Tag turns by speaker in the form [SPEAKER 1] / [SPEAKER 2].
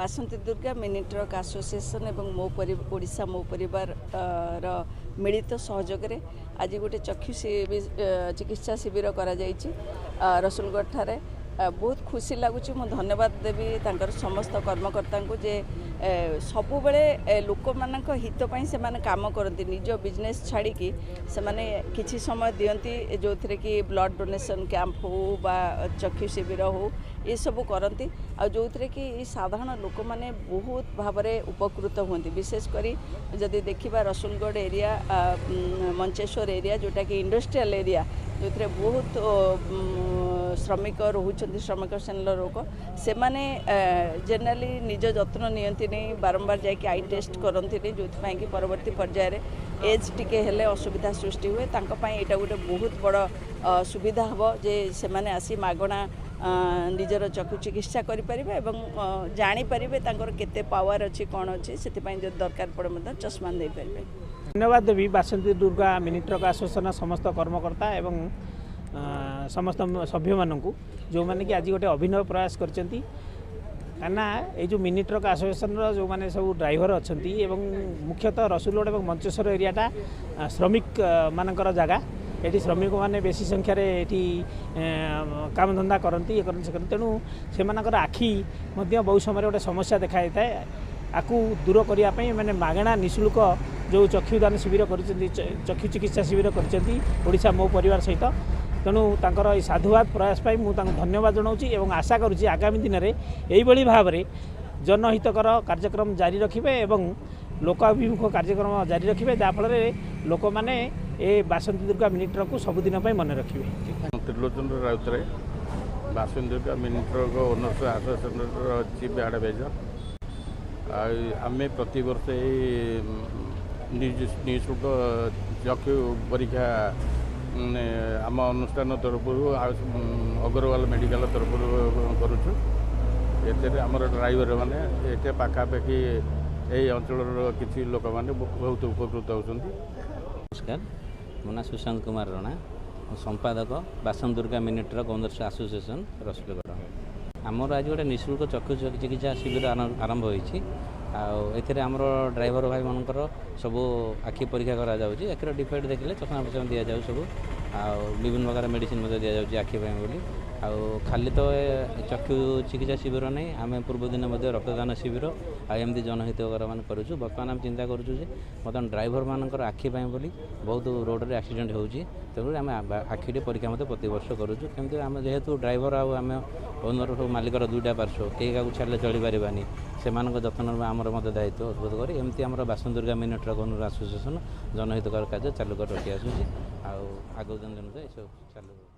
[SPEAKER 1] बासंती Durga mini truck association एवं ओडिशा मो परिवार मिलित सहयोग रे आज गोटे चक्षु चिकित्सा शिविर करा जायछि रसुलगढ़ ठारे। बहुत खुशी लगुच। मु धन्यवाद देवी तांकर समस्त कर्मकर्ता को जे सबु बेले लोक मानक हित पई से माने काम करती निज बिजनेस छाड़ी की से माने किछि समय दियंती जो थे कि ब्लड डोनेशन कैंप हो बा चक्षु शिविर हो ये सब करती आ जो थे कि साधारण लोक माने बहुत भाव में उपकृत होती। विशेषकर जदि देखा रसुलगढ़ एरिया मंचेश्वर एरिया जोटा कि इंडस्ट्रियल एरिया जो थे बहुत श्रमिक रोचंती श्रमिक श्रेणी लोक से माने जनरली निज जत्न नियंती नहीं बारंबार जाकि आई टेस्ट करती नहीं जो कि परवर्ती पर्यायर एज टिके हेले असुविधा सृष्टि हुए यहाँ गोटे बहुत बड़ सुविधा हम जे से माने आसी मागणा निजर चक्षु चिकित्सा करें जानीपारे केते पावर अच्छी कौन अच्छी से दरकार पड़े चश्मा दे पारे।
[SPEAKER 2] धन्यवाद देवी बासंती दुर्गा मिनी ट्रक एसोसिएशन समस्त कर्मकर्ता एवं समस्त सभ्य मानू जो मैंने कि आज गोटे अभिनव प्रयास करचंती काना ये जो मिनी ट्रक एसोसिएशन जो मैंने सब ड्राइवर अच्छा मुख्यतः रसुलगढ़ और मंचेश्वर एरियाटा श्रमिक मानकर जगह ये श्रमिक मैंने बेसी संख्यार ये काम धंदा करती ये तेणु से आखि बहुत समय गोटे समस्या देखा जाए आपको दूर करने मैंने मागणा निःशुल्क जो चक्षुदान शिविर कर चक्षु चिकित्सा शिविर कर मो परिवार सहित तेणु तांकर साधुवाद प्रयास पाई मुझे धन्यवाद जनाऊँगी और आशा करुँची आगामी दिन में यही भाव में जनहितकर कार्यक्रम जारी रखिए और लोकाभिमुख कार्यक्रम जारी रखिए जहाँफल लोक मैंने ये बासंती दुर्गा मिनी ट्रक को सबुदिन मन रखिए।
[SPEAKER 3] Trilochan Routray Basanti Durga mini truck owners association chief advisor आम प्रति वर्ष निःशुल्क चक्षु परीक्षा आम अनुष्ठान तरफ अग्रवाल मेडिकल तरफ करुचु एमर ड्राइवर मैंने ये पाखापाखि यही अंचल किसी लोक मैंने बहुत उपकृत होती।
[SPEAKER 4] नमस्कार, मो ना सुशांत कुमार रणा संपादक Basanti Durga mini truck owners association Rasulgarh. आमर आज गोटे निःशुल्क चक्षु चिकित्सा शिविर आरंभ होती आमर ड्राइवर भाई मानकर सब आखि परीक्षा करा डिफेक्ट देखले चश्मा फचमा दि जाऊ सब विभिन्न प्रकार मेडिसिन दि जाऊँगी आखि बोली खाली तो चक्षु चिकित्सा शिविर नहीं आम पूर्व दिन रक्तदान शिविर आमती जनहितकर मान करूँ। बर्तमान आम चिंता करूँ बर्तमान ड्राइवर मानकर आखि बोली बहुत रोड रे एक्सीडेंट होती तेणु आम आखिटे परीक्षा मत प्रत वर्ष करूँ केमती आम जेहेतु ड्राइवर आम ओनर सब मालिकर दुईटा पार्श्व कई क्या छाड़े चली पारानी से जत्न आमर मत दायित्व उद्भूत कर एमती आम Basanti Durga mini truck owner association जनहितकर कार्य चालू कर रखी आसूँ आगो दिन ये सब चालू।